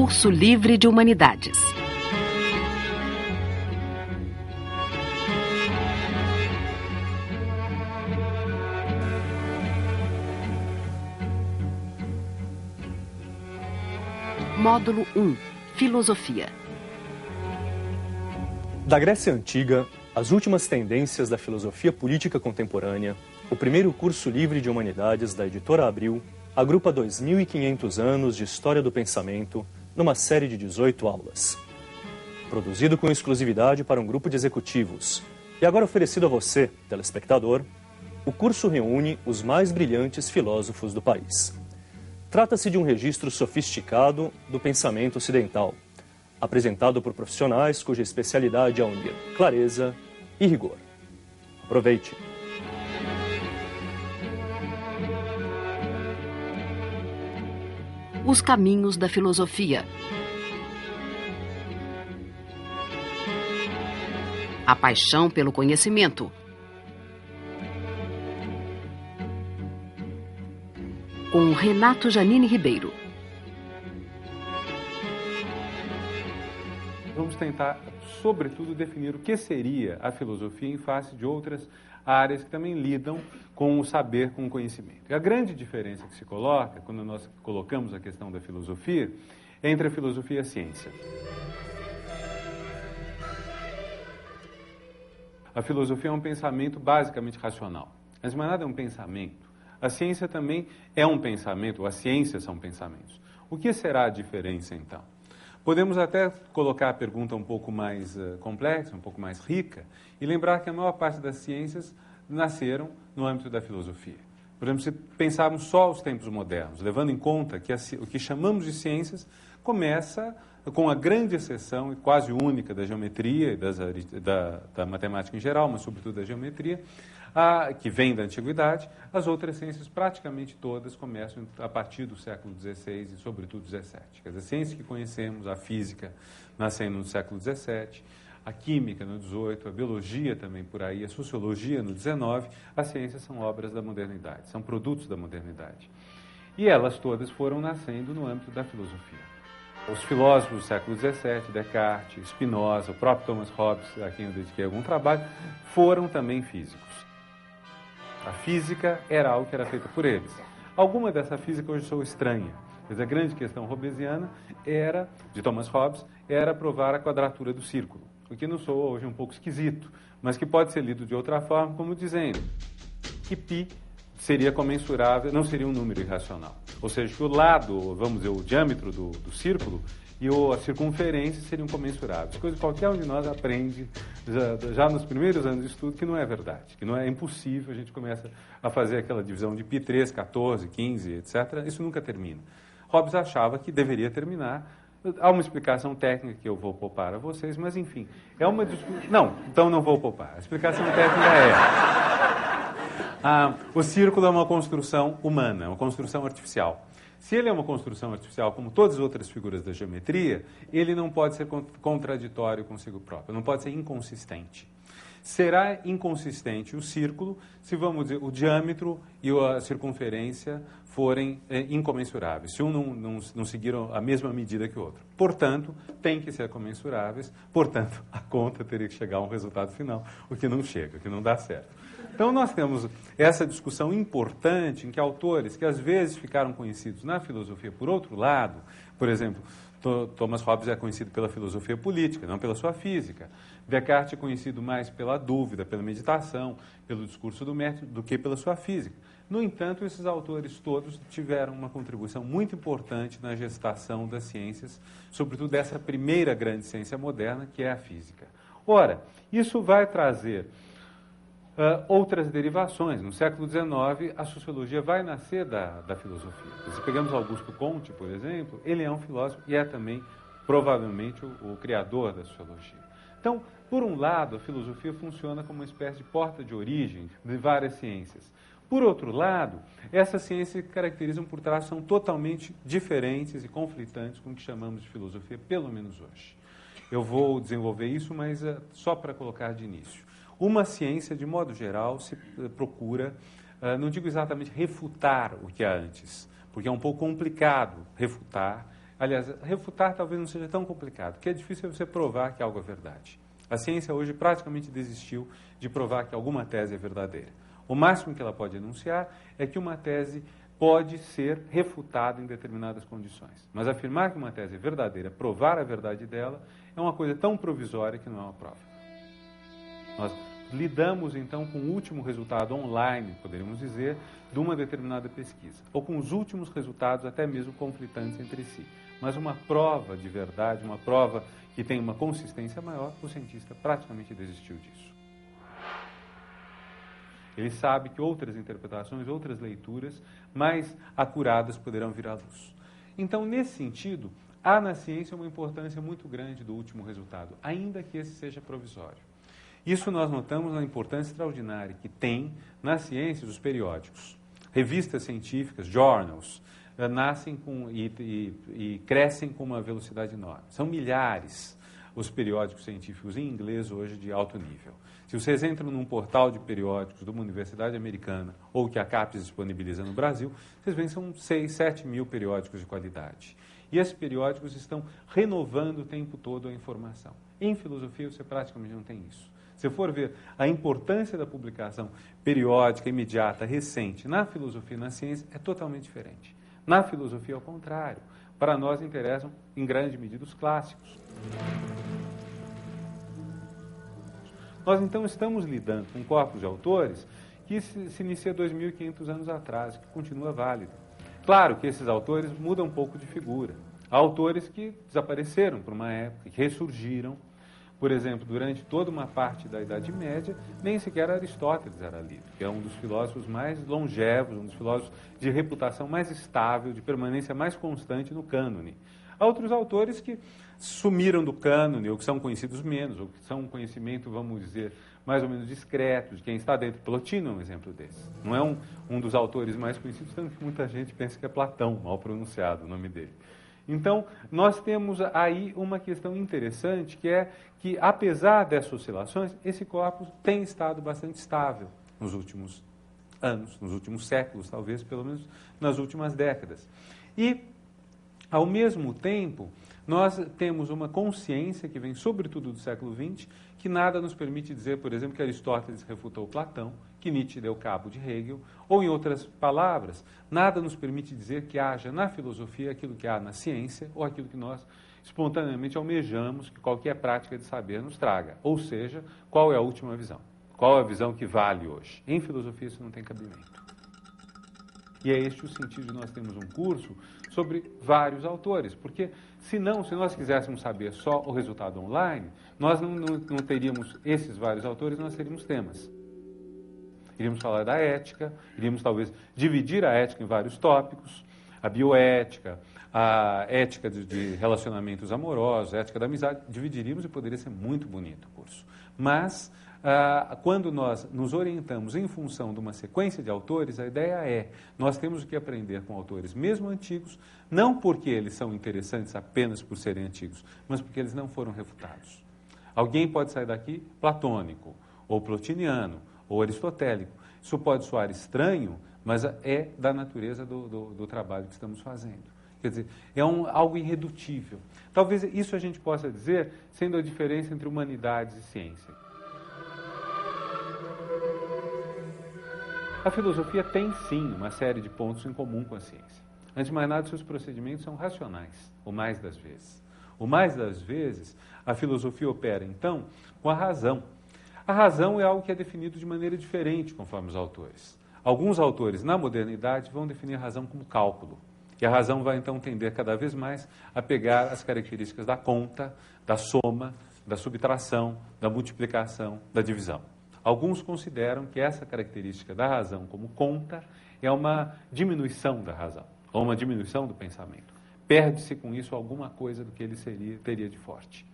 Curso Livre de Humanidades. Módulo 1. Filosofia. Da Grécia Antiga, as últimas tendências da filosofia política contemporânea, o primeiro curso livre de humanidades da editora Abril agrupa 2.500 anos de história do pensamento numa série de 18 aulas. Produzido com exclusividade para um grupo de executivos e agora oferecido a você, telespectador, o curso reúne os mais brilhantes filósofos do país. Trata-se de um registro sofisticado do pensamento ocidental, apresentado por profissionais cuja especialidade é unir clareza e rigor. Aproveite! Os caminhos da filosofia. A paixão pelo conhecimento. Com Renato Janine Ribeiro. Vamos tentar, sobretudo, definir o que seria a filosofia em face de outras áreas que também lidam com o saber, com o conhecimento. E a grande diferença que se coloca, quando nós colocamos a questão da filosofia, é entre a filosofia e a ciência. A filosofia é um pensamento basicamente racional. Mas não é nada, é um pensamento. A ciência também é um pensamento, as ciências são pensamentos. O que será a diferença, então? Podemos até colocar a pergunta um pouco mais complexa, um pouco mais rica, e lembrar que a maior parte das ciências nasceram no âmbito da filosofia. Por exemplo, se pensarmos só os tempos modernos, levando em conta que o que chamamos de ciências começa com a grande exceção e quase única da geometria e da matemática em geral, mas sobretudo da geometria, que vem da antiguidade. As outras ciências, praticamente todas, começam a partir do século XVI e, sobretudo, XVII. Quer dizer, as ciências que conhecemos, a física, nascendo no século XVII, a química no XVIII, a biologia também por aí, a sociologia no XIX, as ciências são obras da modernidade, são produtos da modernidade. E elas todas foram nascendo no âmbito da filosofia. Os filósofos do século XVII, Descartes, Spinoza, o próprio Thomas Hobbes, a quem eu dediquei algum trabalho, foram também físicos. A física era algo que era feita por eles. Alguma dessa física hoje sou estranha. Mas a grande questão hobbesiana de Thomas Hobbes, era provar a quadratura do círculo. O que não sou hoje um pouco esquisito, mas que pode ser lido de outra forma, como dizendo que π seria comensurável, não seria um número irracional. Ou seja, que o lado, vamos dizer, o diâmetro do círculo e a circunferência seriam comensuráveis. Coisa que qualquer um de nós aprende já nos primeiros anos de estudo que não é verdade, que não é impossível. A gente começa a fazer aquela divisão de π3, 14, 15, etc. Isso nunca termina. Hobbes achava que deveria terminar. Há uma explicação técnica que eu vou poupar a vocês, mas enfim, é uma discussão... Não, então não vou poupar. A explicação técnica o círculo é uma construção humana, é uma construção artificial. Se ele é uma construção artificial, como todas as outras figuras da geometria, ele não pode ser contraditório consigo próprio, não pode ser inconsistente. Será inconsistente o círculo se, vamos dizer, o diâmetro e a circunferência forem incomensuráveis, se um não seguir a mesma medida que o outro. Portanto, tem que ser comensuráveis, portanto, a conta teria que chegar a um resultado final, o que não chega, o que não dá certo. Então, nós temos essa discussão importante em que autores que às vezes ficaram conhecidos na filosofia por outro lado, por exemplo, Thomas Hobbes é conhecido pela filosofia política, não pela sua física. Descartes é conhecido mais pela dúvida, pela meditação, pelo discurso do método, do que pela sua física. No entanto, esses autores todos tiveram uma contribuição muito importante na gestação das ciências, sobretudo dessa primeira grande ciência moderna, que é a física. Ora, isso vai trazer outras derivações. No século XIX, a sociologia vai nascer da filosofia. Se pegamos Augusto Comte, por exemplo, ele é um filósofo e é também, provavelmente, o criador da sociologia. Então, por um lado, a filosofia funciona como uma espécie de porta de origem de várias ciências. Por outro lado, essas ciências se caracterizam por traços são totalmente diferentes e conflitantes com o que chamamos de filosofia, pelo menos hoje. Eu vou desenvolver isso, mas só para colocar de início. Uma ciência, de modo geral, se procura, não digo exatamente refutar o que há antes, porque é um pouco complicado refutar Aliás, refutar talvez não seja tão complicado, porque é difícil você provar que algo é verdade. A ciência hoje praticamente desistiu de provar que alguma tese é verdadeira. O máximo que ela pode enunciar é que uma tese pode ser refutada em determinadas condições. Mas afirmar que uma tese é verdadeira, provar a verdade dela, é uma coisa tão provisória que não é uma prova. Nós lidamos, então, com o último resultado online, poderíamos dizer, de uma determinada pesquisa, ou com os últimos resultados, até mesmo conflitantes entre si. Mas uma prova de verdade, uma prova que tem uma consistência maior, o cientista praticamente desistiu disso. Ele sabe que outras interpretações, outras leituras mais acuradas poderão vir à luz. Então, nesse sentido, há na ciência uma importância muito grande do último resultado, ainda que esse seja provisório. Isso nós notamos na importância extraordinária que tem na ciência os periódicos. Revistas científicas, journals, nascem e crescem com uma velocidade enorme. São milhares os periódicos científicos em inglês hoje de alto nível. Se vocês entram num portal de periódicos de uma universidade americana ou que a CAPES disponibiliza no Brasil, vocês veem que são 6, 7 mil periódicos de qualidade. E esses periódicos estão renovando o tempo todo a informação. Em filosofia você praticamente não tem isso. Se for ver a importância da publicação periódica, imediata, recente na filosofia e na ciência, é totalmente diferente. Na filosofia, ao contrário. Para nós interessam, em grande medida, os clássicos. Nós, então, estamos lidando com um corpus de autores que se inicia 2.500 anos atrás, que continua válido. Claro que esses autores mudam um pouco de figura. Há autores que desapareceram por uma época, que ressurgiram. Por exemplo, durante toda uma parte da Idade Média, nem sequer Aristóteles era lido, que é um dos filósofos mais longevos, um dos filósofos de reputação mais estável, de permanência mais constante no cânone. Há outros autores que sumiram do cânone, ou que são conhecidos menos, ou que são um conhecimento, vamos dizer, mais ou menos discreto, de quem está dentro. Plotino é um exemplo desse. Não é um dos autores mais conhecidos, tanto que muita gente pensa que é Platão, mal pronunciado o nome dele. Então, nós temos aí uma questão interessante, que é que, apesar dessas oscilações, esse corpus tem estado bastante estável nos últimos anos, nos últimos séculos, talvez, pelo menos nas últimas décadas. E, ao mesmo tempo, nós temos uma consciência que vem, sobretudo, do século XX, que nada nos permite dizer, por exemplo, que Aristóteles refutou Platão, que Nietzsche deu cabo de Hegel, ou, em outras palavras, nada nos permite dizer que haja na filosofia aquilo que há na ciência, ou aquilo que nós espontaneamente almejamos que qualquer prática de saber nos traga. Ou seja, qual é a última visão? Qual é a visão que vale hoje? Em filosofia isso não tem cabimento. E é este o sentido de nós termos um curso sobre vários autores, porque se nós quiséssemos saber só o resultado online, nós não teríamos esses vários autores, nós teríamos temas. Iríamos falar da ética, iríamos talvez dividir a ética em vários tópicos, a bioética, a ética de relacionamentos amorosos, a ética da amizade, dividiríamos e poderia ser muito bonito o curso. Mas, quando nós nos orientamos em função de uma sequência de autores, a ideia é, nós temos que aprender com autores mesmo antigos, não porque eles são interessantes apenas por serem antigos, mas porque eles não foram refutados. Alguém pode sair daqui platônico, ou plotiniano, ou aristotélico. Isso pode soar estranho, mas é da natureza do trabalho que estamos fazendo. Quer dizer, é algo irredutível. Talvez isso a gente possa dizer sendo a diferença entre humanidades e ciência. A filosofia tem, sim, uma série de pontos em comum com a ciência. Antes de mais nada, seus procedimentos são racionais, o mais das vezes. O mais das vezes, a filosofia opera, então, com a razão. A razão é algo que é definido de maneira diferente conforme os autores. Alguns autores, na modernidade, vão definir a razão como cálculo. E a razão vai, então, tender cada vez mais a pegar as características da conta, da soma, da subtração, da multiplicação, da divisão. Alguns consideram que essa característica da razão como conta é uma diminuição da razão, ou uma diminuição do pensamento. Perde-se com isso alguma coisa do que ele teria de forte.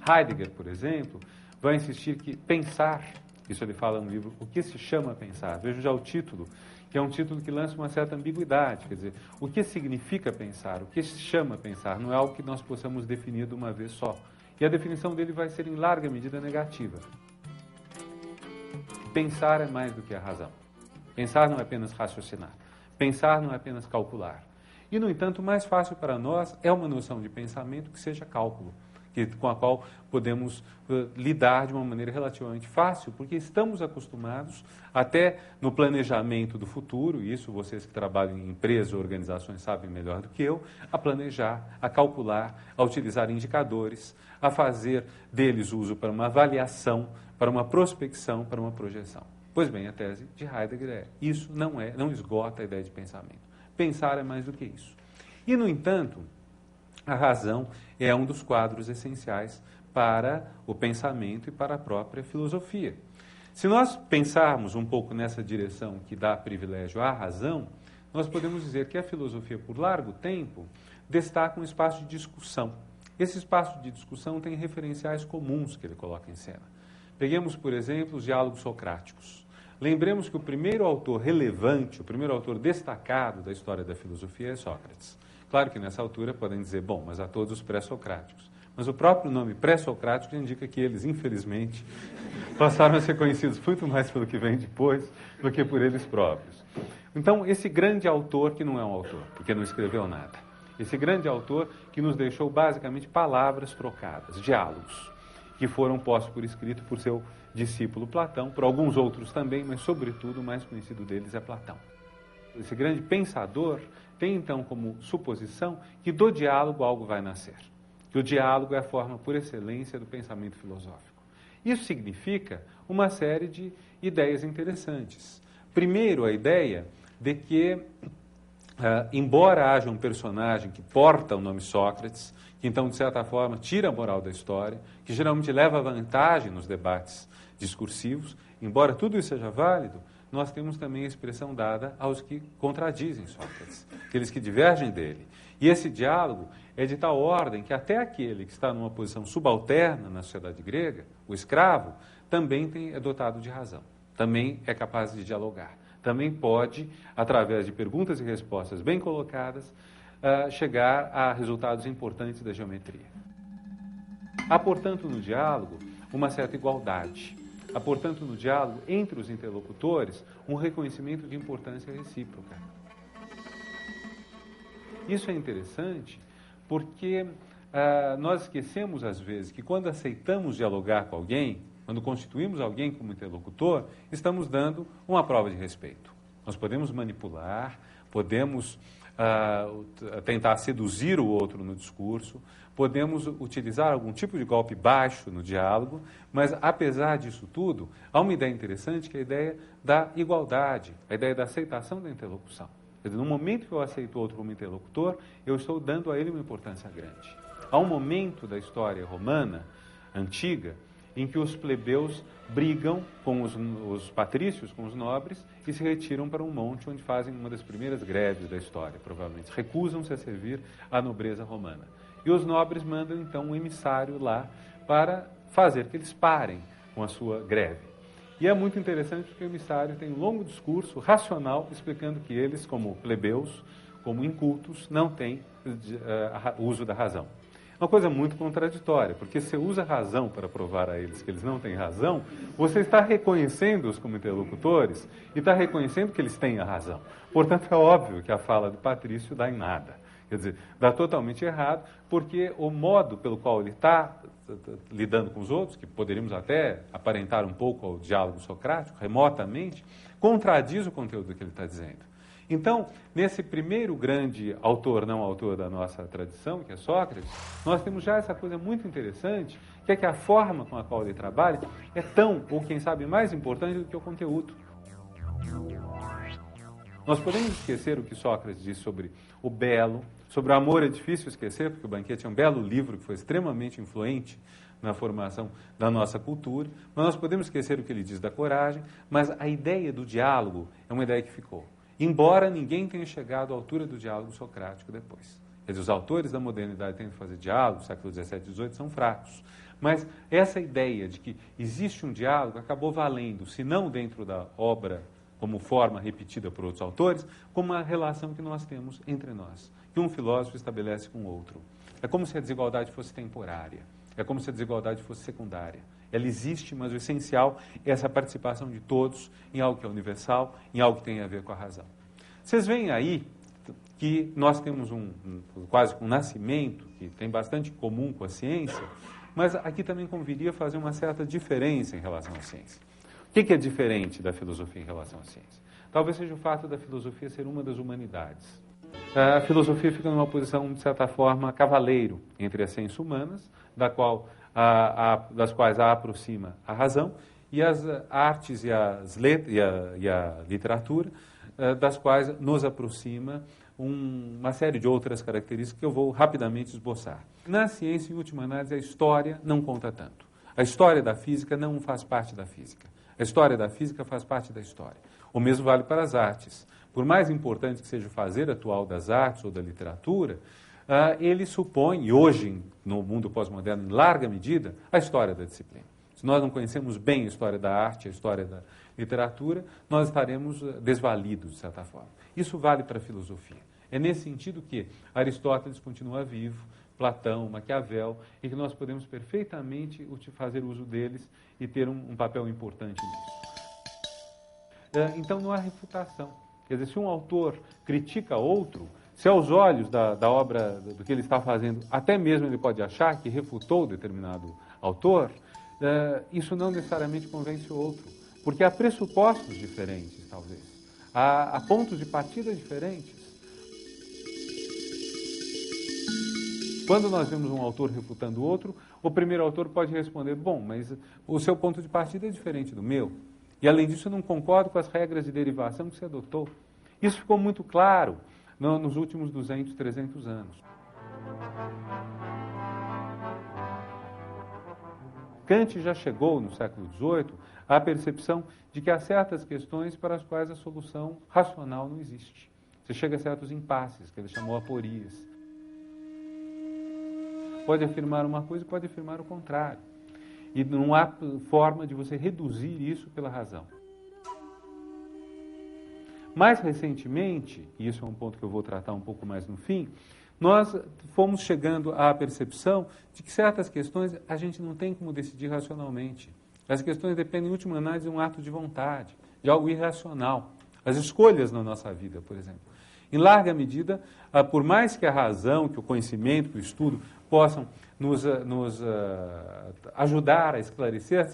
Heidegger, por exemplo, vai insistir que pensar, isso ele fala no livro, o que se chama pensar? Veja já o título, que é um título que lança uma certa ambiguidade, quer dizer, o que significa pensar, o que se chama pensar, não é algo que nós possamos definir de uma vez só. E a definição dele vai ser em larga medida negativa. Pensar é mais do que a razão. Pensar não é apenas raciocinar. Pensar não é apenas calcular. E, no entanto, o mais fácil para nós é uma noção de pensamento que seja cálculo, com a qual podemos lidar de uma maneira relativamente fácil, porque estamos acostumados, até no planejamento do futuro, e isso vocês que trabalham em empresas ou organizações sabem melhor do que eu, a planejar, a calcular, a utilizar indicadores, a fazer deles uso para uma avaliação, para uma prospecção, para uma projeção. Pois bem, a tese de Heidegger é: isso não esgota a ideia de pensamento. Pensar é mais do que isso. E, no entanto, a razão é um dos quadros essenciais para o pensamento e para a própria filosofia. Se nós pensarmos um pouco nessa direção que dá privilégio à razão, nós podemos dizer que a filosofia, por largo tempo, destaca um espaço de discussão. Esse espaço de discussão tem referenciais comuns que ele coloca em cena. Peguemos, por exemplo, os diálogos socráticos. Lembremos que o primeiro autor relevante, o primeiro autor destacado da história da filosofia é Sócrates. Claro que nessa altura podem dizer, bom, mas há todos os pré-socráticos. Mas o próprio nome pré-socrático indica que eles, infelizmente, passaram a ser conhecidos muito mais pelo que vem depois do que por eles próprios. Então, esse grande autor, que não é um autor, porque não escreveu nada, esse grande autor que nos deixou basicamente palavras trocadas, diálogos, que foram postos por escrito por seu discípulo Platão, por alguns outros também, mas, sobretudo, o mais conhecido deles é Platão. Esse grande pensador tem, então, como suposição que do diálogo algo vai nascer, que o diálogo é a forma por excelência do pensamento filosófico. Isso significa uma série de ideias interessantes. Primeiro, a ideia de que, embora haja um personagem que porta o nome Sócrates, que então, de certa forma, tira a moral da história, que geralmente leva vantagem nos debates discursivos, embora tudo isso seja válido, nós temos também a expressão dada aos que contradizem Sócrates, aqueles que divergem dele. E esse diálogo é de tal ordem que até aquele que está numa posição subalterna na sociedade grega, o escravo, também é dotado de razão, também é capaz de dialogar, também pode, através de perguntas e respostas bem colocadas, chegar a resultados importantes da geometria. Há, portanto, no diálogo uma certa igualdade. Há, portanto, no diálogo entre os interlocutores um reconhecimento de importância recíproca. Isso é interessante porque nós esquecemos, às vezes, que quando aceitamos dialogar com alguém, quando constituímos alguém como interlocutor, estamos dando uma prova de respeito. Nós podemos manipular, podemos tentar seduzir o outro no discurso, podemos utilizar algum tipo de golpe baixo no diálogo, mas, apesar disso tudo, há uma ideia interessante que é a ideia da igualdade, a ideia da aceitação da interlocução. Quer dizer, no momento que eu aceito o outro como interlocutor, eu estou dando a ele uma importância grande. Há um momento da história romana, antiga, em que os plebeus brigam com os patrícios, com os nobres, e se retiram para um monte onde fazem uma das primeiras greves da história, provavelmente. Recusam-se a servir à nobreza romana. E os nobres mandam, então, um emissário lá para fazer que eles parem com a sua greve. E é muito interessante porque o emissário tem um longo discurso racional explicando que eles, como plebeus, como incultos, não têm uso da razão. Uma coisa muito contraditória, porque se você usa a razão para provar a eles que eles não têm razão, você está reconhecendo-os como interlocutores e está reconhecendo que eles têm a razão. Portanto, é óbvio que a fala do patrício dá em nada. Quer dizer, dá totalmente errado, porque o modo pelo qual ele está lidando com os outros, que poderíamos até aparentar um pouco ao diálogo socrático, remotamente, contradiz o conteúdo que ele está dizendo. Então, nesse primeiro grande autor, não autor da nossa tradição, que é Sócrates, nós temos já essa coisa muito interessante, que é que a forma com a qual ele trabalha é tão, ou quem sabe mais importante do que o conteúdo. Nós podemos esquecer o que Sócrates diz sobre o belo, sobre o amor é difícil esquecer, porque o Banquete é um belo livro que foi extremamente influente na formação da nossa cultura, mas nós podemos esquecer o que ele diz da coragem, mas a ideia do diálogo é uma ideia que ficou. Embora ninguém tenha chegado à altura do diálogo socrático depois. Quer dizer, os autores da modernidade tentam fazer diálogo, século XVII e XVIII, são fracos. Mas essa ideia de que existe um diálogo acabou valendo, se não dentro da obra como forma repetida por outros autores, como uma relação que nós temos entre nós, que um filósofo estabelece com o outro. É como se a desigualdade fosse temporária, é como se a desigualdade fosse secundária. Ela existe, mas o essencial é essa participação de todos em algo que é universal, em algo que tem a ver com a razão. Vocês veem aí que nós temos quase um nascimento, que tem bastante em comum com a ciência, mas aqui também conviria fazer uma certa diferença em relação à ciência. O que é diferente da filosofia em relação à ciência? Talvez seja o fato da filosofia ser uma das humanidades. A filosofia fica numa posição, de certa forma, cavaleiro entre as ciências humanas, das quais a aproxima a razão, e as artes e a literatura, das quais nos aproxima uma série de outras características que eu vou rapidamente esboçar. Na ciência, em última análise, a história não conta tanto. A história da física não faz parte da física. A história da física faz parte da história. O mesmo vale para as artes. Por mais importante que seja o fazer atual das artes ou da literatura, ele supõe, e hoje, no mundo pós-moderno, em larga medida, a história da disciplina. Se nós não conhecemos bem a história da arte, a história da literatura, nós estaremos desvalidos, de certa forma. Isso vale para a filosofia. É nesse sentido que Aristóteles continua vivo, Platão, Maquiavel, e que nós podemos perfeitamente fazer uso deles e ter um papel importante nisso. Então, não há refutação. Quer dizer, se um autor critica outro, se aos olhos da obra, do que ele está fazendo, até mesmo ele pode achar que refutou determinado autor, isso não necessariamente convence o outro, porque há pressupostos diferentes, talvez. Há pontos de partida diferentes. Quando nós vemos um autor refutando o outro, o primeiro autor pode responder, bom, mas o seu ponto de partida é diferente do meu. E, além disso, eu não concordo com as regras de derivação que você adotou. Isso ficou muito claro nos últimos 200, 300 anos. Kant já chegou, no século XVIII, à percepção de que há certas questões para as quais a solução racional não existe. Você chega a certos impasses, que ele chamou aporias. Pode afirmar uma coisa e pode afirmar o contrário. E não há forma de você reduzir isso pela razão. Mais recentemente, e isso é um ponto que eu vou tratar um pouco mais no fim, nós fomos chegando à percepção de que certas questões a gente não tem como decidir racionalmente. As questões dependem, em última análise, de um ato de vontade, de algo irracional. As escolhas na nossa vida, por exemplo. Em larga medida, por mais que a razão, que o conhecimento, que o estudo possam nos ajudar a esclarecer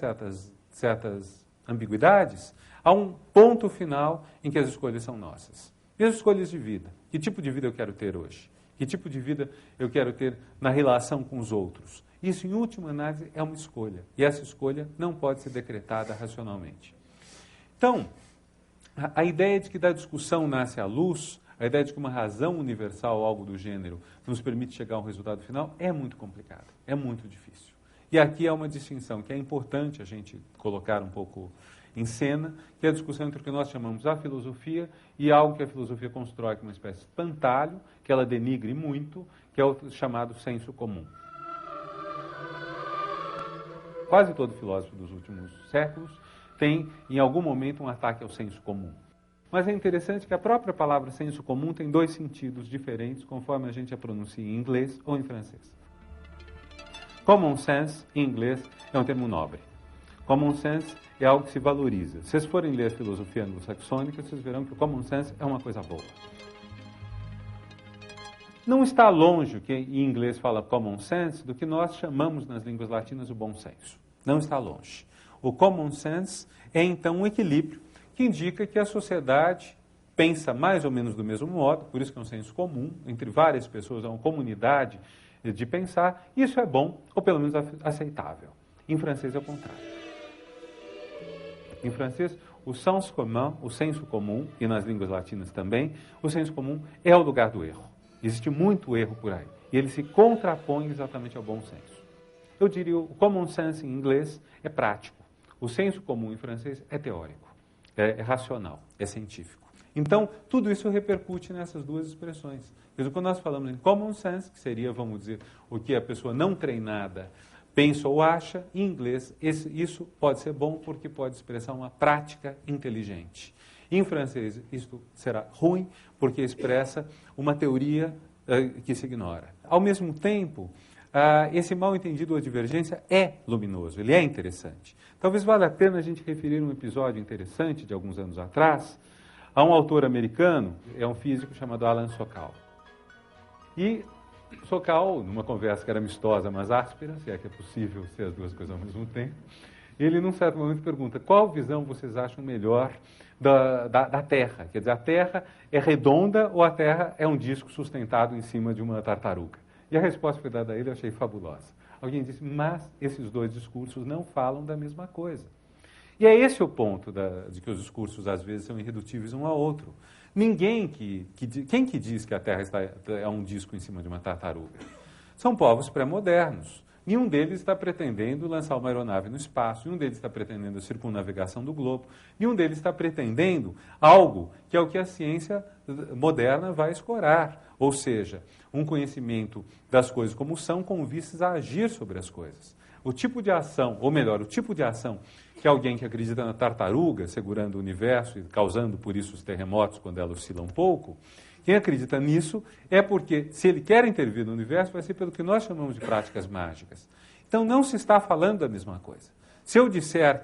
certas ambiguidades, há um ponto final em que as escolhas são nossas. E as escolhas de vida? Que tipo de vida eu quero ter hoje? Que tipo de vida eu quero ter na relação com os outros? Isso, em última análise, é uma escolha. E essa escolha não pode ser decretada racionalmente. Então, a ideia de que da discussão nasce a luz, a ideia de que uma razão universal ou algo do gênero nos permite chegar a um resultado final é muito complicada, é muito difícil. E aqui é uma distinção que é importante a gente colocar um pouco em cena, que é a discussão entre o que nós chamamos a filosofia e algo que a filosofia constrói como uma espécie de espantalho, que ela denigre muito, que é o chamado senso comum. Quase todo filósofo dos últimos séculos tem, em algum momento, um ataque ao senso comum. Mas é interessante que a própria palavra senso comum tem dois sentidos diferentes, conforme a gente a pronuncia em inglês ou em francês. Common sense, em inglês, é um termo nobre. Common sense é algo que se valoriza. Se vocês forem ler a filosofia anglo-saxônica, vocês verão que o common sense é uma coisa boa. Não está longe o que em inglês fala common sense do que nós chamamos nas línguas latinas o bom senso. Não está longe. O common sense é, então, um equilíbrio que indica que a sociedade pensa mais ou menos do mesmo modo, por isso que é um senso comum, entre várias pessoas, é uma comunidade de pensar, e isso é bom, ou pelo menos aceitável. Em francês é o contrário. Em francês, o sens commun, o senso comum, e nas línguas latinas também, o senso comum é o lugar do erro. Existe muito erro por aí, e ele se contrapõe exatamente ao bom senso. Eu diria, o common sense em inglês é prático, o senso comum em francês é teórico. É racional, é científico. Então, tudo isso repercute nessas duas expressões. Quer dizer, quando nós falamos em common sense, que seria, vamos dizer, o que a pessoa não treinada pensa ou acha, em inglês, isso pode ser bom porque pode expressar uma prática inteligente. Em francês, isso será ruim porque expressa uma teoria que se ignora. Ao mesmo tempo, esse mal-entendido ou divergência é luminoso, ele é interessante. Talvez valha a pena a gente referir um episódio interessante de alguns anos atrás, Há um autor americano, é um físico chamado Alan Sokal. E Sokal, numa conversa que era amistosa, mas áspera, se é que é possível ser as duas coisas ao mesmo tempo, ele, num certo momento, pergunta: qual visão vocês acham melhor da Terra? Quer dizer, a Terra é redonda ou a Terra é um disco sustentado em cima de uma tartaruga? E a resposta que foi dada a ele eu achei fabulosa. Alguém disse: mas esses dois discursos não falam da mesma coisa. E é esse o ponto de que os discursos, às vezes, são irredutíveis um ao outro. Quem que diz que a Terra é um disco em cima de uma tartaruga? São povos pré-modernos. Nenhum deles está pretendendo lançar uma aeronave no espaço, nenhum deles está pretendendo a circunnavegação do globo, nenhum deles está pretendendo algo que é o que a ciência moderna vai escorar, ou seja, um conhecimento das coisas como são com vistas a agir sobre as coisas. O tipo de ação, ou melhor, o tipo de ação que alguém que acredita na tartaruga, segurando o universo e causando por isso os terremotos quando ela oscila um pouco, quem acredita nisso é porque, se ele quer intervir no universo, vai ser pelo que nós chamamos de práticas mágicas. Então, não se está falando da mesma coisa. Se eu disser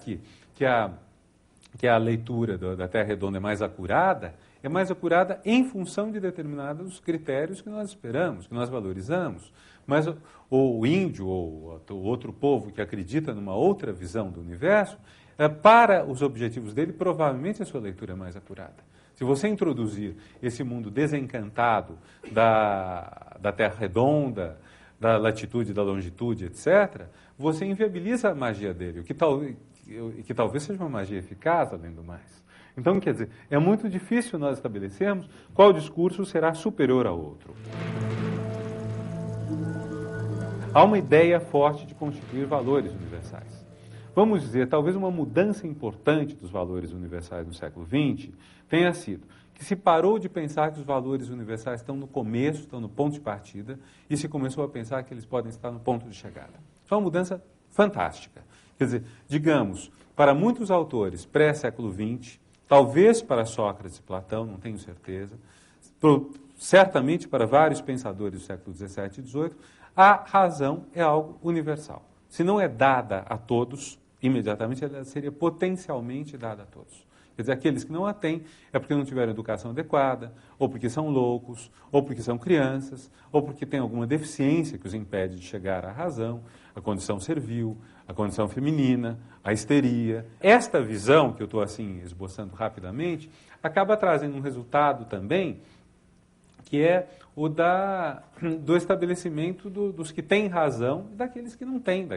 que a leitura da Terra redonda é mais acurada em função de determinados critérios que nós esperamos, que nós valorizamos. Mas o índio ou o outro povo que acredita numa outra visão do universo, para os objetivos dele, provavelmente a sua leitura é mais acurada. Se você introduzir esse mundo desencantado da Terra redonda, da latitude, da longitude, etc., você inviabiliza a magia dele, que talvez seja uma magia eficaz, além do mais. Então, quer dizer, é muito difícil nós estabelecermos qual discurso será superior ao outro. Há uma ideia forte de constituir valores universais. Vamos dizer, talvez uma mudança importante dos valores universais no século XX tenha sido que se parou de pensar que os valores universais estão no começo, estão no ponto de partida, e se começou a pensar que eles podem estar no ponto de chegada. Isso é uma mudança fantástica. Quer dizer, digamos, para muitos autores pré-século XX, talvez para Sócrates e Platão, não tenho certeza, certamente para vários pensadores do século XVII e XVIII, a razão é algo universal. Se não é dada a todos, imediatamente ela seria potencialmente dada a todos. Quer dizer, aqueles que não a têm é porque não tiveram educação adequada, ou porque são loucos, ou porque são crianças, ou porque têm alguma deficiência que os impede de chegar à razão, a condição servil, a condição feminina, a histeria. Esta visão, que eu estou assim esboçando rapidamente, acaba trazendo um resultado também, que é o do estabelecimento dos que têm razão e daqueles que não têm,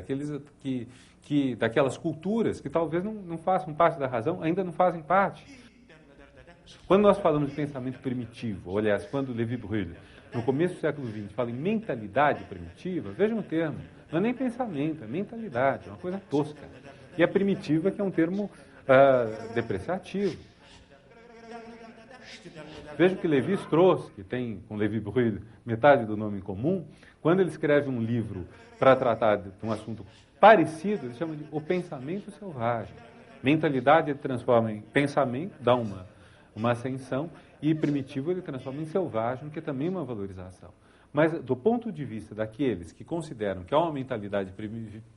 daquelas culturas que talvez não façam parte da razão, ainda não fazem parte. Quando nós falamos de pensamento primitivo, ou, aliás, quando Lévi-Brühl, no começo do século XX, fala em mentalidade primitiva, vejam o termo, não é nem pensamento, é mentalidade, é uma coisa tosca. E a primitiva, que é um termo depreciativo. Veja que Lévi-Strauss, que tem com Lévi-Brühl metade do nome em comum, quando ele escreve um livro para tratar de um assunto parecido, ele chama de O Pensamento Selvagem. Mentalidade ele transforma em pensamento, dá uma ascensão, e primitivo ele transforma em selvagem, que é também uma valorização. Mas do ponto de vista daqueles que consideram que há uma mentalidade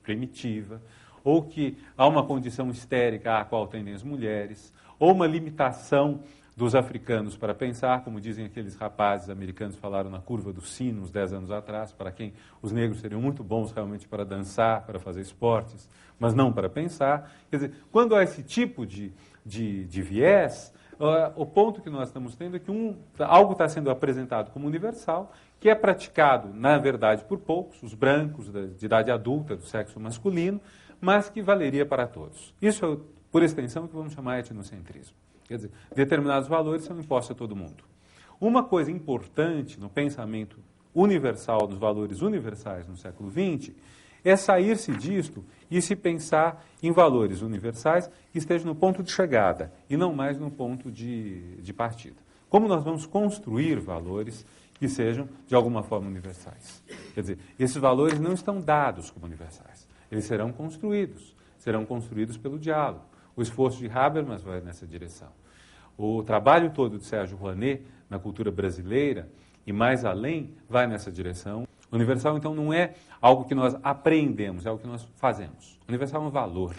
primitiva, ou que há uma condição histérica à qual tendem as mulheres, ou uma limitação dos africanos para pensar, como dizem aqueles rapazes americanos que falaram na curva do sino uns 10 anos atrás, para quem os negros seriam muito bons realmente para dançar, para fazer esportes, mas não para pensar. Quer dizer, quando há esse tipo de viés, o ponto que nós estamos tendo é que algo está sendo apresentado como universal, que é praticado, na verdade, por poucos, os brancos de idade adulta, do sexo masculino, mas que valeria para todos. Isso é, por extensão, que vamos chamar de etnocentrismo. Quer dizer, determinados valores são impostos a todo mundo. Uma coisa importante no pensamento universal, dos valores universais no século XX, é sair-se disto e se pensar em valores universais que estejam no ponto de chegada e não mais no ponto de partida. Como nós vamos construir valores que sejam, de alguma forma, universais? Quer dizer, esses valores não estão dados como universais. Eles serão construídos pelo diálogo. O esforço de Habermas vai nessa direção. O trabalho todo de Sérgio Rouanet na cultura brasileira e mais além vai nessa direção. O universal, então, não é algo que nós aprendemos, é algo que nós fazemos. O universal é um valor.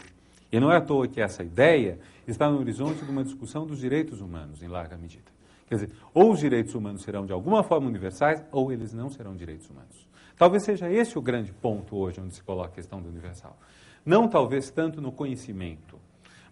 E não é à toa que essa ideia está no horizonte de uma discussão dos direitos humanos, em larga medida. Quer dizer, ou os direitos humanos serão de alguma forma universais, ou eles não serão direitos humanos. Talvez seja esse o grande ponto hoje onde se coloca a questão do universal. Não talvez tanto no conhecimento,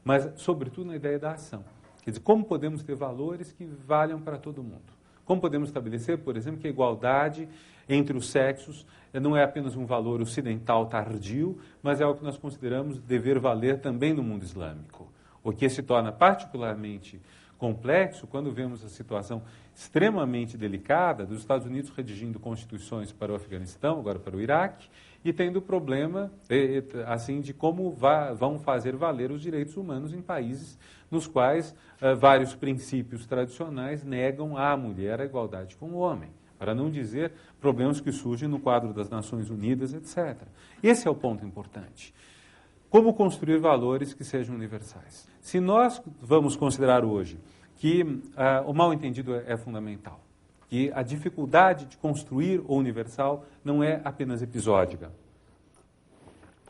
mas sobretudo na ideia da ação. Quer dizer, como podemos ter valores que valham para todo mundo? Como podemos estabelecer, por exemplo, que a igualdade entre os sexos não é apenas um valor ocidental tardio, mas é algo que nós consideramos dever valer também no mundo islâmico. O que se torna particularmente complexo quando vemos a situação extremamente delicada dos Estados Unidos redigindo constituições para o Afeganistão, agora para o Iraque, e tendo o problema assim, de como vão fazer valer os direitos humanos em países nos quais vários princípios tradicionais negam à mulher a igualdade com o homem. Para não dizer problemas que surgem no quadro das Nações Unidas, etc. Esse é o ponto importante. Como construir valores que sejam universais? Se nós vamos considerar hoje que o mal-entendido é fundamental, que a dificuldade de construir o universal não é apenas episódica,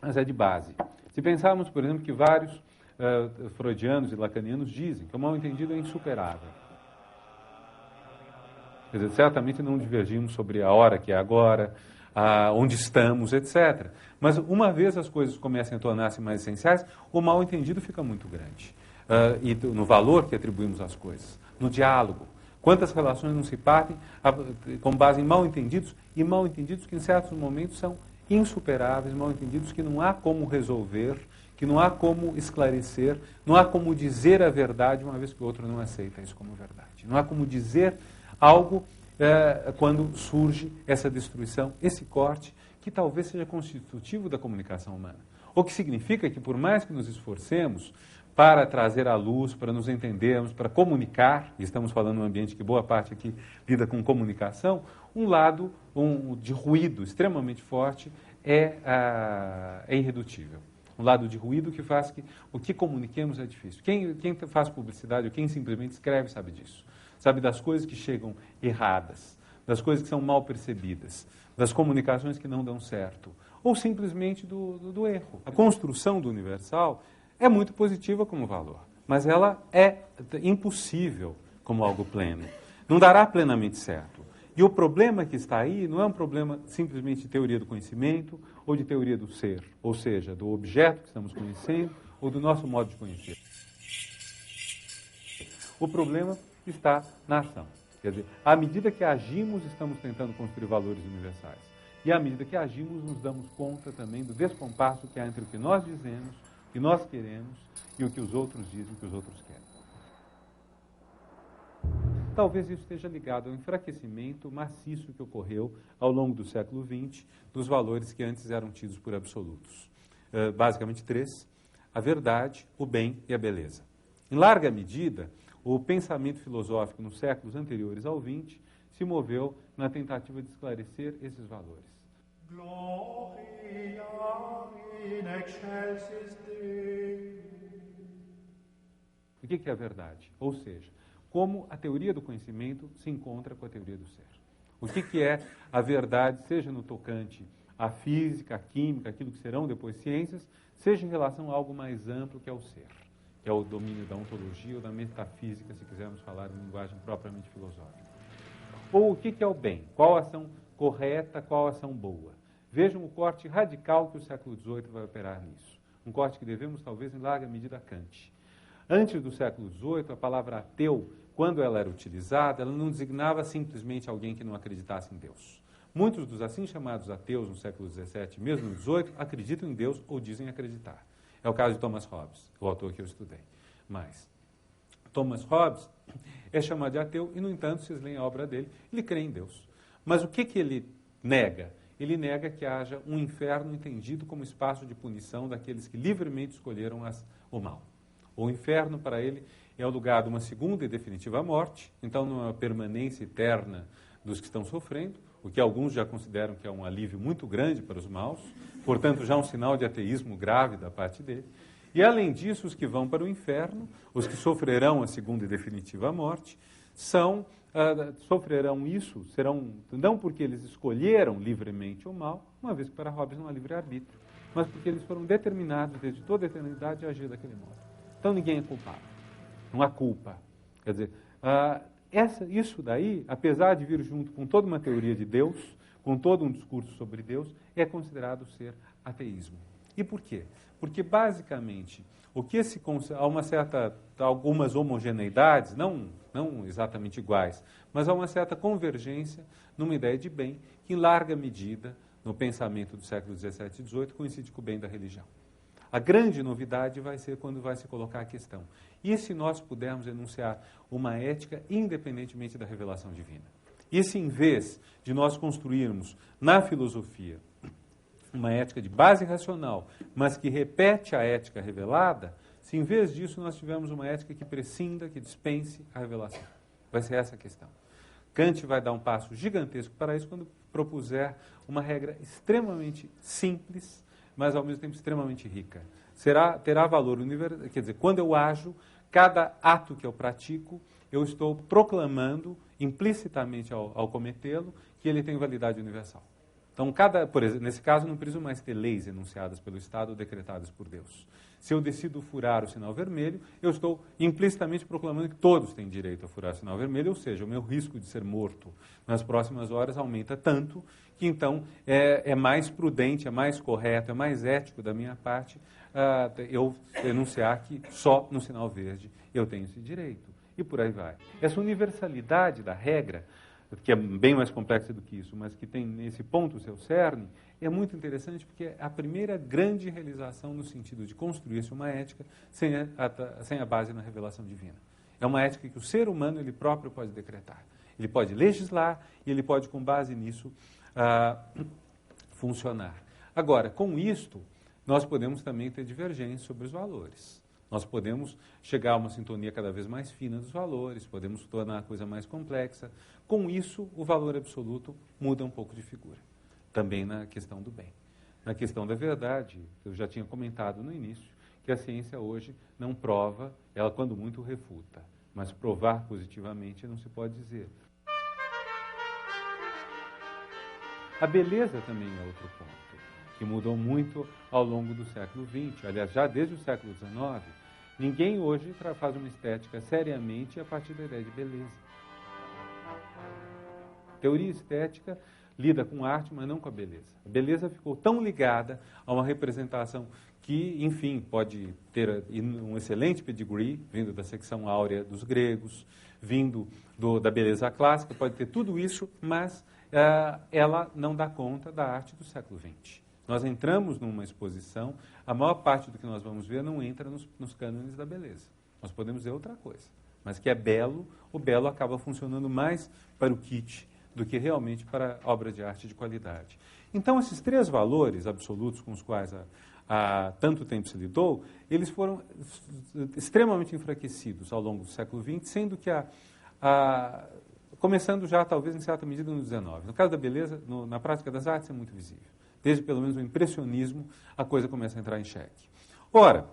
mas é de base. Se pensarmos, por exemplo, que vários freudianos e lacanianos dizem que o mal-entendido é insuperável. Quer dizer, certamente não divergimos sobre a hora que é agora, onde estamos, etc. Mas uma vez as coisas começam a tornar-se mais essenciais, o mal-entendido fica muito grande. E no valor que atribuímos às coisas, no diálogo. Quantas relações não se partem com base em mal-entendidos, e mal-entendidos que em certos momentos são insuperáveis, mal-entendidos que não há como resolver, que não há como esclarecer, não há como dizer a verdade, uma vez que o outro não aceita isso como verdade. Não há como dizer algo quando surge essa destruição, esse corte, que talvez seja constitutivo da comunicação humana. O que significa que, por mais que nos esforcemos para trazer à luz, para nos entendermos, para comunicar, e estamos falando num ambiente que boa parte aqui lida com comunicação, um lado de ruído extremamente forte é irredutível. Um lado de ruído que faz que o que comuniquemos é difícil. Quem faz publicidade ou quem simplesmente escreve sabe disso. Sabe das coisas que chegam erradas, das coisas que são mal percebidas, das comunicações que não dão certo, ou simplesmente do erro. A construção do universal é muito positiva como valor, mas ela é impossível como algo pleno. Não dará plenamente certo. E o problema que está aí não é um problema simplesmente de teoria do conhecimento ou de teoria do ser, ou seja, do objeto que estamos conhecendo ou do nosso modo de conhecer. O problema está na ação. Quer dizer, à medida que agimos, estamos tentando construir valores universais. E à medida que agimos, nos damos conta também do descompasso que há entre o que nós dizemos, o que nós queremos e o que os outros dizem, o que os outros querem. Talvez isso esteja ligado ao enfraquecimento maciço que ocorreu ao longo do século XX dos valores que antes eram tidos por absolutos. Basicamente três: a verdade, o bem e a beleza. Em larga medida, o pensamento filosófico nos séculos anteriores ao XX se moveu na tentativa de esclarecer esses valores. Gloria in excelsis Dei. O que é a verdade? Ou seja, como a teoria do conhecimento se encontra com a teoria do ser. O que é a verdade, seja no tocante à física, à química, aquilo que serão depois ciências, seja em relação a algo mais amplo que é o ser, que é o domínio da ontologia ou da metafísica, se quisermos falar em linguagem propriamente filosófica. Ou o que é o bem? Qual a ação correta, qual a ação boa? Vejam o corte radical que o século XVIII vai operar nisso. Um corte que devemos, talvez, em larga medida, a Kant. Antes do século XVIII, a palavra ateu, quando ela era utilizada, ela não designava simplesmente alguém que não acreditasse em Deus. Muitos dos assim chamados ateus no século XVII, mesmo no XVIII, acreditam em Deus ou dizem acreditar. É o caso de Thomas Hobbes, o autor que eu estudei. Mas Thomas Hobbes é chamado de ateu e, no entanto, vocês leem a obra dele, ele crê em Deus. Mas o que ele nega? Ele nega que haja um inferno entendido como espaço de punição daqueles que livremente escolheram o mal. O inferno, para ele, é o lugar de uma segunda e definitiva morte, então não é uma permanência eterna dos que estão sofrendo, o que alguns já consideram que é um alívio muito grande para os maus, portanto, já um sinal de ateísmo grave da parte dele. E, além disso, os que vão para o inferno, os que sofrerão a segunda e definitiva morte, sofrerão isso, serão não porque eles escolheram livremente o mal, uma vez que para Hobbes não há livre-arbítrio. mas porque eles foram determinados desde toda a eternidade a agir daquele modo. Então ninguém é culpado, não há culpa. Quer dizer, isso daí, apesar de vir junto com toda uma teoria de Deus, com todo um discurso sobre Deus, é considerado ser ateísmo. E por quê? Porque, basicamente, há algumas homogeneidades, não exatamente iguais, mas há uma certa convergência numa ideia de bem que, em larga medida, no pensamento do século XVII e XVIII, coincide com o bem da religião. A grande novidade vai ser quando vai se colocar a questão: e se nós pudermos enunciar uma ética independentemente da revelação divina? E se, em vez de nós construirmos na filosofia uma ética de base racional, mas que repete a ética revelada, se em vez disso nós tivermos uma ética que prescinda, que dispense a revelação? Vai ser essa a questão. Kant vai dar um passo gigantesco para isso quando propuser uma regra extremamente simples, mas ao mesmo tempo extremamente rica. Terá valor universal, quer dizer, quando eu ajo, cada ato que eu pratico, eu estou proclamando implicitamente ao cometê-lo que ele tem validade universal. Então, por exemplo, nesse caso, não preciso mais ter leis enunciadas pelo Estado ou decretadas por Deus. Se eu decido furar o sinal vermelho, eu estou implicitamente proclamando que todos têm direito a furar o sinal vermelho, ou seja, o meu risco de ser morto nas próximas horas aumenta tanto que, então, é mais prudente, é mais correto, é mais ético da minha parte eu enunciar que só no sinal verde eu tenho esse direito. E por aí vai. Essa universalidade da regra, que é bem mais complexa do que isso, mas que tem nesse ponto o seu cerne, é muito interessante porque é a primeira grande realização no sentido de construir-se uma ética sem a base na revelação divina. É uma ética que o ser humano ele próprio pode decretar. Ele pode legislar e ele pode, com base nisso, funcionar. Agora, com isto, nós podemos também ter divergências sobre os valores. Nós podemos chegar a uma sintonia cada vez mais fina dos valores, podemos tornar a coisa mais complexa. Com isso, o valor absoluto muda um pouco de figura. Também na questão do bem. Na questão da verdade, eu já tinha comentado no início, que a ciência hoje não prova, ela quando muito refuta. Mas provar positivamente não se pode dizer. A beleza também é outro ponto, que mudou muito ao longo do século XX. Aliás, já desde o século XIX, ninguém hoje faz uma estética seriamente a partir da ideia de beleza. Teoria estética lida com arte, mas não com a beleza. A beleza ficou tão ligada a uma representação que, enfim, pode ter um excelente pedigree, vindo da secção áurea dos gregos, vindo da beleza clássica, pode ter tudo isso, mas ela não dá conta da arte do século XX. Nós entramos numa exposição, a maior parte do que nós vamos ver não entra nos cânones da beleza. Nós podemos ver outra coisa, mas que é belo, o belo acaba funcionando mais para o kitsch do que realmente para obra de arte de qualidade. Então, esses três valores absolutos com os quais há tanto tempo se lidou, eles foram extremamente enfraquecidos ao longo do século XX, sendo que começando já, talvez, em certa medida, no XIX. No caso da beleza, na prática das artes, é muito visível. Desde, pelo menos, o impressionismo, a coisa começa a entrar em xeque. Ora,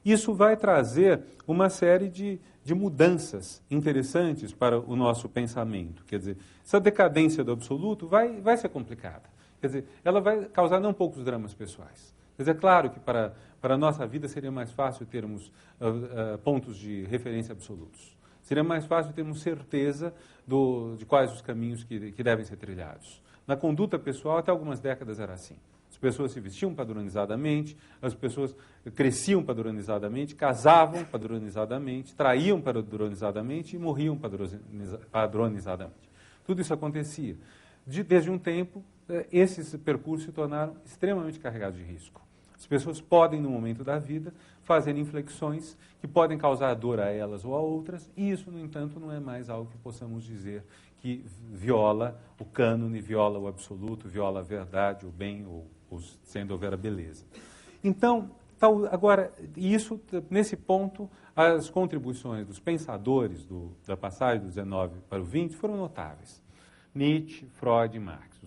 isso vai trazer uma série de mudanças interessantes para o nosso pensamento. Quer dizer, essa decadência do absoluto vai ser complicada. Quer dizer, ela vai causar não poucos dramas pessoais. Quer dizer, é claro que para a nossa vida seria mais fácil termos pontos de referência absolutos. Seria mais fácil termos certeza de quais os caminhos que devem ser trilhados. Na conduta pessoal, até algumas décadas era assim. As pessoas se vestiam padronizadamente, as pessoas cresciam padronizadamente, casavam padronizadamente, traíam padronizadamente e morriam padronizadamente. Tudo isso acontecia. Desde um tempo, esses percursos se tornaram extremamente carregados de risco. As pessoas podem, no momento da vida, fazer inflexões que podem causar dor a elas ou a outras, e isso, no entanto, não é mais algo que possamos dizer que viola o cânone, viola o absoluto, viola a verdade, o bem, ou sendo houver a beleza. Então, agora, isso, nesse ponto, as contribuições dos pensadores da passagem do 19 para o 20 foram notáveis. Nietzsche, Freud e Marx,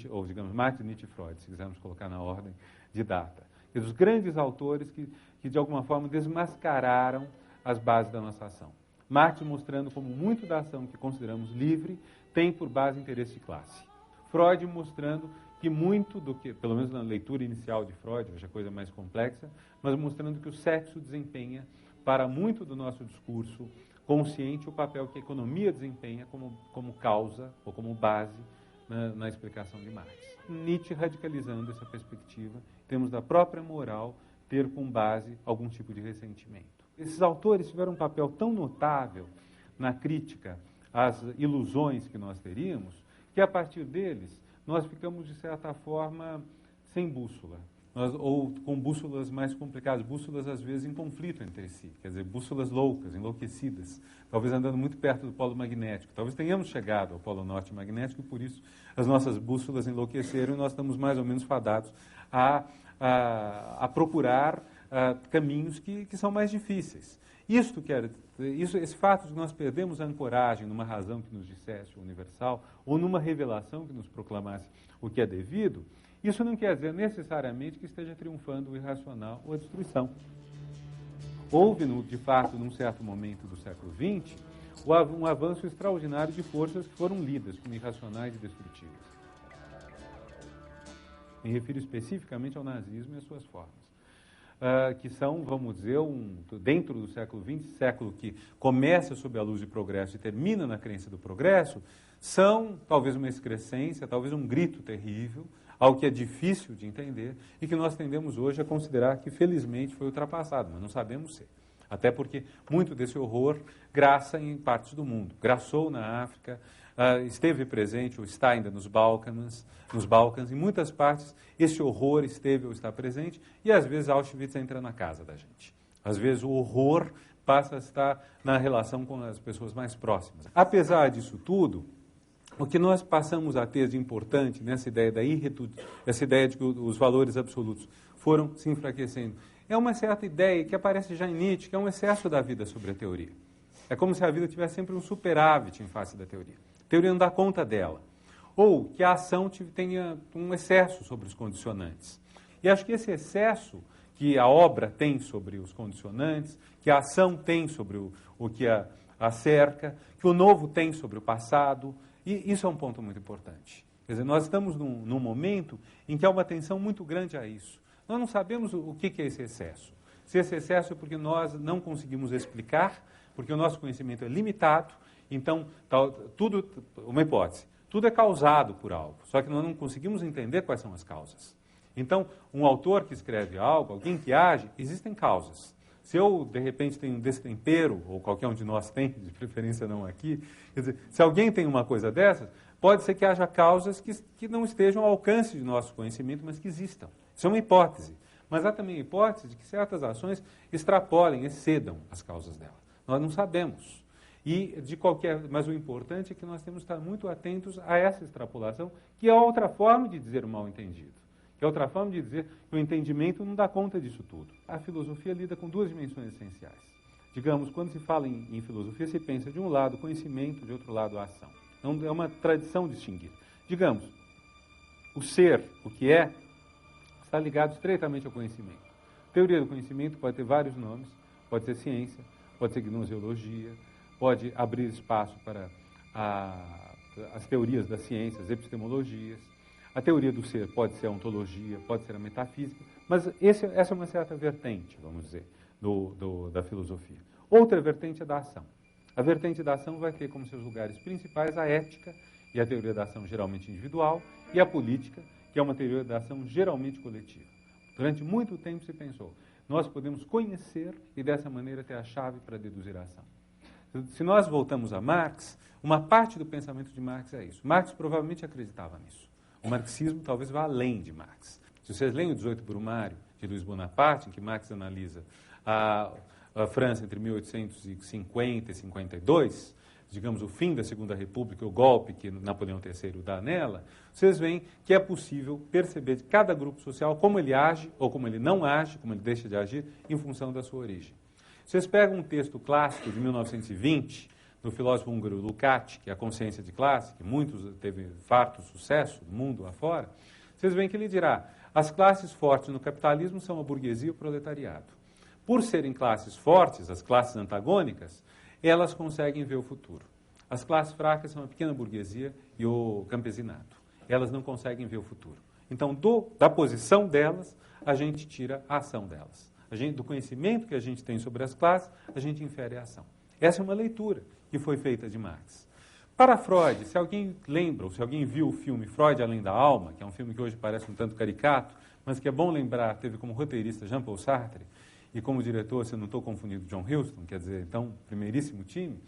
ou digamos, Marx, Nietzsche e Freud, se quisermos colocar na ordem de data. Os grandes autores que, de alguma forma, desmascararam as bases da nossa ação. Marx mostrando como muito da ação que consideramos livre tem por base interesse de classe. Freud mostrando que muito do que, pelo menos na leitura inicial de Freud, hoje é coisa mais complexa, mas mostrando que o sexo desempenha, para muito do nosso discurso consciente, o papel que a economia desempenha como causa ou como base na explicação de Marx. Nietzsche radicalizando essa perspectiva, temos da própria moral ter com base algum tipo de ressentimento. Esses autores tiveram um papel tão notável na crítica às ilusões que nós teríamos, que a partir deles nós ficamos, de certa forma, sem bússola. Ou com bússolas mais complicadas, bússolas às vezes em conflito entre si, quer dizer, bússolas loucas, enlouquecidas, talvez andando muito perto do polo magnético. Talvez tenhamos chegado ao polo norte magnético e por isso as nossas bússolas enlouqueceram e nós estamos mais ou menos fadados a procurar caminhos que são mais difíceis. Esse fato de nós perdemos a ancoragem numa razão que nos dissesse o universal ou numa revelação que nos proclamasse o que é devido, isso não quer dizer necessariamente que esteja triunfando o irracional ou a destruição. Houve, de fato, num certo momento do século XX, um avanço extraordinário de forças que foram lidas como irracionais e destrutivas. Me refiro especificamente ao nazismo e às suas formas. Que são, vamos dizer, dentro do século XX, século que começa sob a luz de progresso e termina na crença do progresso, são talvez uma excrescência, talvez um grito terrível, algo que é difícil de entender e que nós tendemos hoje a considerar que felizmente foi ultrapassado, mas não sabemos ser. Até porque muito desse horror graça em partes do mundo. Graçou na África, esteve presente ou está ainda nos Balcãs, em muitas partes esse horror esteve ou está presente e às vezes Auschwitz entra na casa da gente. Às vezes o horror passa a estar na relação com as pessoas mais próximas. Apesar disso tudo, o que nós passamos a ter de importante nessa ideia essa ideia de que os valores absolutos foram se enfraquecendo, é uma certa ideia que aparece já em Nietzsche, que é um excesso da vida sobre a teoria. É como se a vida tivesse sempre um superávit em face da teoria. A teoria não dá conta dela. Ou que a ação tenha um excesso sobre os condicionantes. E acho que esse excesso que a obra tem sobre os condicionantes, que a ação tem sobre o que a cerca, que o novo tem sobre o passado, e isso é um ponto muito importante. Quer dizer, nós estamos num momento em que há uma tensão muito grande a isso. Nós não sabemos o que é esse excesso. Se esse excesso é porque nós não conseguimos explicar, porque o nosso conhecimento é limitado, então, uma hipótese, tudo é causado por algo, só que nós não conseguimos entender quais são as causas. Então, um autor que escreve algo, alguém que age, existem causas. Se eu, de repente, tenho um destempero, ou qualquer um de nós tem, de preferência não aqui, quer dizer, se alguém tem uma coisa dessas, pode ser que haja causas que não estejam ao alcance de nosso conhecimento, mas que existam. Isso é uma hipótese. Mas há também a hipótese de que certas ações extrapolem, excedam as causas dela. Nós não sabemos. Mas o importante é que nós temos que estar muito atentos a essa extrapolação, que é outra forma de dizer o mal entendido. Que é outra forma de dizer que o entendimento não dá conta disso tudo. A filosofia lida com duas dimensões essenciais. Digamos, quando se fala em filosofia, se pensa de um lado conhecimento, de outro lado a ação. Então, é uma tradição distinguir. Digamos, o ser, o que é, está ligado estreitamente ao conhecimento. Teoria do conhecimento pode ter vários nomes, pode ser ciência, pode ser gnoseologia, pode abrir espaço para as teorias das ciências, epistemologias. A teoria do ser pode ser a ontologia, pode ser a metafísica, mas essa é uma certa vertente, vamos dizer, da filosofia. Outra vertente é da ação. A vertente da ação vai ter como seus lugares principais a ética, e a teoria da ação geralmente individual, e a política, que é uma teoria da ação geralmente coletiva. Durante muito tempo se pensou, nós podemos conhecer e dessa maneira ter a chave para deduzir a ação. Se nós voltamos a Marx, uma parte do pensamento de Marx é isso. Marx provavelmente acreditava nisso. O marxismo talvez vá além de Marx. Se vocês leem o 18 Brumário, de Luiz Bonaparte, em que Marx analisa a França entre 1850 e 52, digamos, o fim da Segunda República, o golpe que Napoleão III dá nela, vocês veem que é possível perceber de cada grupo social como ele age ou como ele não age, como ele deixa de agir, em função da sua origem. Vocês pegam um texto clássico de 1920, do filósofo húngaro Lukács, que é a consciência de classe, que teve farto sucesso no mundo afora, vocês veem que ele dirá, as classes fortes no capitalismo são a burguesia e o proletariado. Por serem classes fortes, as classes antagônicas, elas conseguem ver o futuro. As classes fracas são a pequena burguesia e o campesinato. Elas não conseguem ver o futuro. Então, da posição delas, a gente tira a ação delas. Do conhecimento que a gente tem sobre as classes, a gente infere a ação. Essa é uma leitura que foi feita de Marx. Para Freud, se alguém lembra, ou se alguém viu o filme Freud Além da Alma, que é um filme que hoje parece um tanto caricato, mas que é bom lembrar, teve como roteirista Jean-Paul Sartre, e como diretor, se eu não estou confundido, John Huston, quer dizer, então, primeiríssimo time.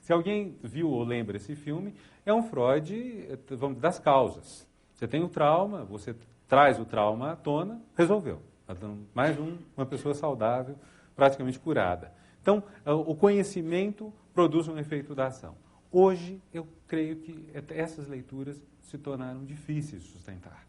Se alguém viu ou lembra esse filme, é um Freud, vamos, das causas. Você tem o trauma, você traz o trauma à tona, resolveu. Mais uma pessoa saudável, praticamente curada. Então, o conhecimento produz um efeito da ação. Hoje, eu creio que essas leituras se tornaram difíceis de sustentar.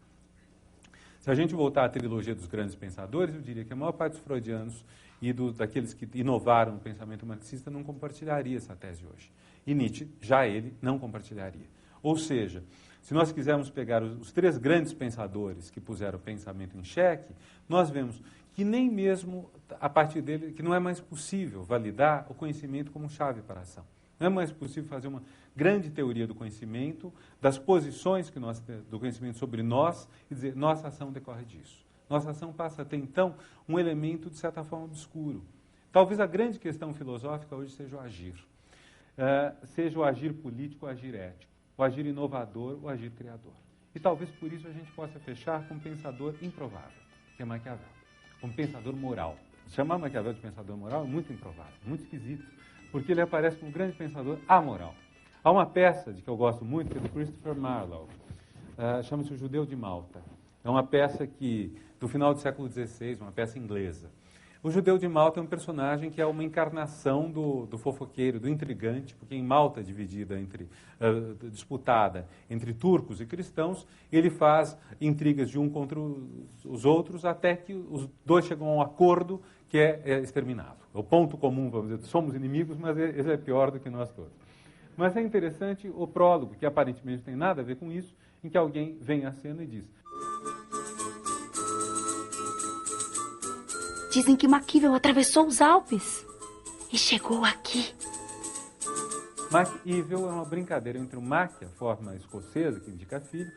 Se a gente voltar à trilogia dos grandes pensadores, eu diria que a maior parte dos freudianos e daqueles que inovaram no pensamento marxista não compartilharia essa tese hoje. E Nietzsche, já ele, não compartilharia. Ou seja, se nós quisermos pegar os três grandes pensadores que puseram o pensamento em xeque, nós vemos que nem mesmo a partir dele, que não é mais possível validar o conhecimento como chave para a ação. Não é mais possível fazer uma grande teoria do conhecimento, das posições do conhecimento sobre nós, e dizer, nossa ação decorre disso. Nossa ação passa a ter, então, um elemento, de certa forma, obscuro. Talvez a grande questão filosófica hoje seja o agir. Seja o agir político, o agir ético, o agir inovador, o agir criador. E talvez por isso a gente possa fechar com um pensador improvável, que é Maquiavel. Um pensador moral. Chamar Maquiavel de pensador moral é muito improvável, muito esquisito, porque ele aparece como um grande pensador amoral. Há uma peça que eu gosto muito, que é do Christopher Marlowe, chama-se O Judeu de Malta. É uma peça do final do século XVI, uma peça inglesa. O Judeu de Malta é um personagem que é uma encarnação do fofoqueiro, do intrigante, porque em Malta, disputada entre turcos e cristãos, ele faz intrigas de um contra os outros até que os dois chegam a um acordo que é exterminado. É o ponto comum, vamos dizer, somos inimigos, mas esse é pior do que nós todos. Mas é interessante o prólogo, que aparentemente não tem nada a ver com isso, em que alguém vem à cena e diz: dizem que Maquiavel atravessou os Alpes e chegou aqui. Maquiavel é uma brincadeira entre o Macchia, forma escocesa, que indica filho,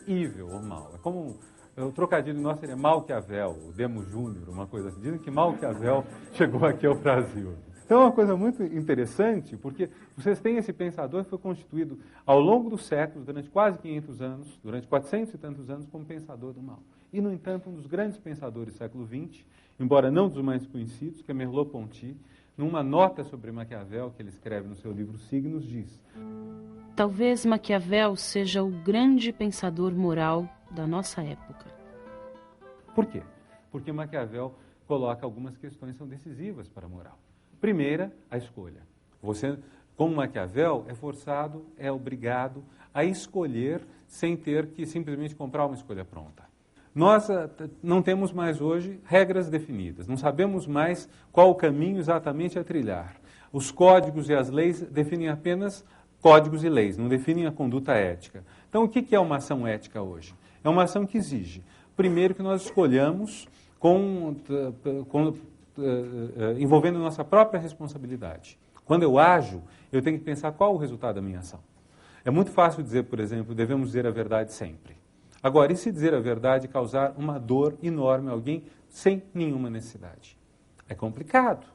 e evil, ou mal. É como o trocadilho nosso seria Malquiavel, o Demo Júnior, uma coisa assim. Dizem que Malquiavel chegou aqui ao Brasil. Então é uma coisa muito interessante, porque vocês têm esse pensador que foi constituído ao longo dos séculos, durante quase 500 anos, durante 400 e tantos anos, como pensador do mal. E, no entanto, um dos grandes pensadores do século XX, embora não dos mais conhecidos, que é Merleau-Ponty, numa nota sobre Maquiavel, que ele escreve no seu livro Signos, diz: talvez Maquiavel seja o grande pensador moral da nossa época. Por quê? Porque Maquiavel coloca algumas questões que são decisivas para a moral. Primeira, a escolha. Você, como Maquiavel, é forçado, é obrigado a escolher sem ter que simplesmente comprar uma escolha pronta. Nós não temos mais hoje regras definidas, não sabemos mais qual o caminho exatamente a trilhar. Os códigos e as leis definem apenas códigos e leis, não definem a conduta ética. Então, o que é uma ação ética hoje? É uma ação que exige, primeiro, que nós escolhamos envolvendo nossa própria responsabilidade. Quando eu ajo, eu tenho que pensar qual o resultado da minha ação. É muito fácil dizer, por exemplo, devemos dizer a verdade sempre. Agora, e se dizer a verdade causar uma dor enorme a alguém sem nenhuma necessidade? É complicado.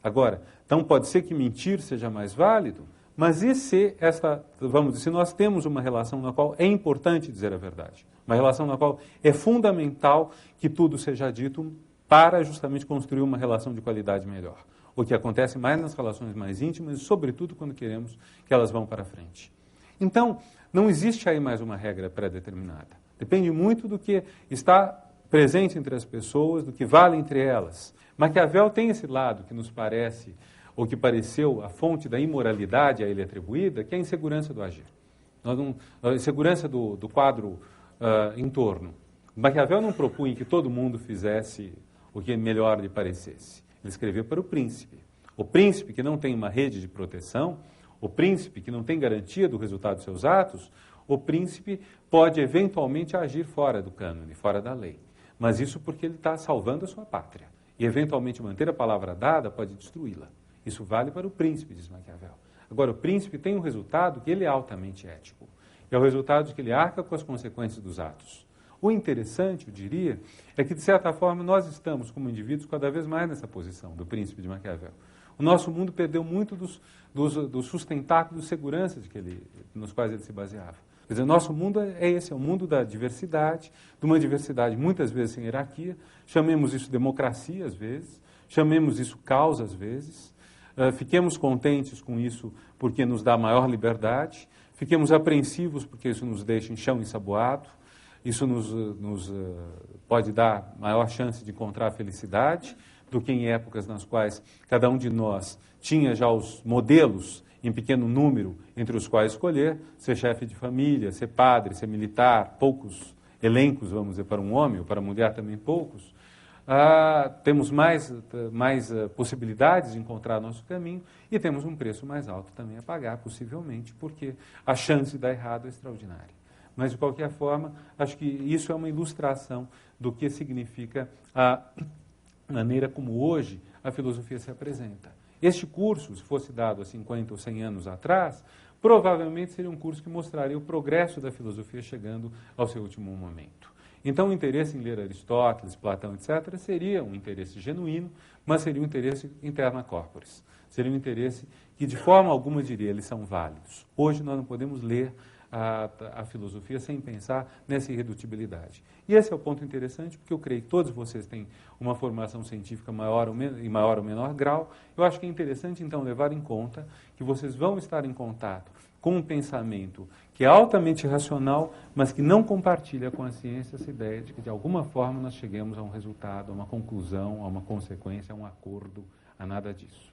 Agora, então pode ser que mentir seja mais válido, mas e se se nós temos uma relação na qual é importante dizer a verdade, uma relação na qual é fundamental que tudo seja dito para justamente construir uma relação de qualidade melhor. O que acontece mais nas relações mais íntimas e, sobretudo, quando queremos que elas vão para frente. Então, não existe aí mais uma regra pré-determinada. Depende muito do que está presente entre as pessoas, do que vale entre elas. Maquiavel tem esse lado que nos parece, ou que pareceu a fonte da imoralidade a ele atribuída, que é a insegurança do agir. A insegurança do quadro em torno. Maquiavel não propunha que todo mundo fizesse o que melhor lhe parecesse. Ele escreveu para o príncipe. O príncipe que não tem uma rede de proteção, o príncipe que não tem garantia do resultado dos seus atos, o príncipe pode eventualmente agir fora do cânone, fora da lei. Mas isso porque ele está salvando a sua pátria. E eventualmente manter a palavra dada pode destruí-la. Isso vale para o príncipe, diz Maquiavel. Agora, o príncipe tem um resultado que ele é altamente ético. É o resultado de que ele arca com as consequências dos atos. O interessante, eu diria, é que, de certa forma, nós estamos, como indivíduos, cada vez mais nessa posição do príncipe de Maquiavel. O nosso mundo perdeu muito dos sustentáculos de segurança nos quais ele se baseava. Quer dizer, o nosso mundo é esse, é o mundo da diversidade, de uma diversidade muitas vezes sem hierarquia, chamemos isso democracia às vezes, chamemos isso caos às vezes, fiquemos contentes com isso porque nos dá maior liberdade, fiquemos apreensivos porque isso nos deixa em chão ensaboado, isso nos pode dar maior chance de encontrar a felicidade do que em épocas nas quais cada um de nós tinha já os modelos em pequeno número entre os quais escolher, ser chefe de família, ser padre, ser militar, poucos elencos, vamos dizer, para um homem, ou para a mulher também poucos. Temos mais possibilidades de encontrar nosso caminho e temos um preço mais alto também a pagar, possivelmente, porque a chance de dar errado é extraordinária. Mas, de qualquer forma, acho que isso é uma ilustração do que significa a maneira como hoje a filosofia se apresenta. Este curso, se fosse dado há 50 ou 100 anos atrás, provavelmente seria um curso que mostraria o progresso da filosofia chegando ao seu último momento. Então, o interesse em ler Aristóteles, Platão, etc., seria um interesse genuíno, mas seria um interesse interna corporis. Seria um interesse que, de forma alguma, diria, eles são válidos. Hoje, nós não podemos ler a filosofia sem pensar nessa irredutibilidade. E esse é o ponto interessante, porque eu creio que todos vocês têm uma formação científica em maior ou menor grau. Eu acho que é interessante, então, levar em conta que vocês vão estar em contato com um pensamento que é altamente racional, mas que não compartilha com a ciência essa ideia de que, de alguma forma, nós cheguemos a um resultado, a uma conclusão, a uma consequência, a um acordo, a nada disso.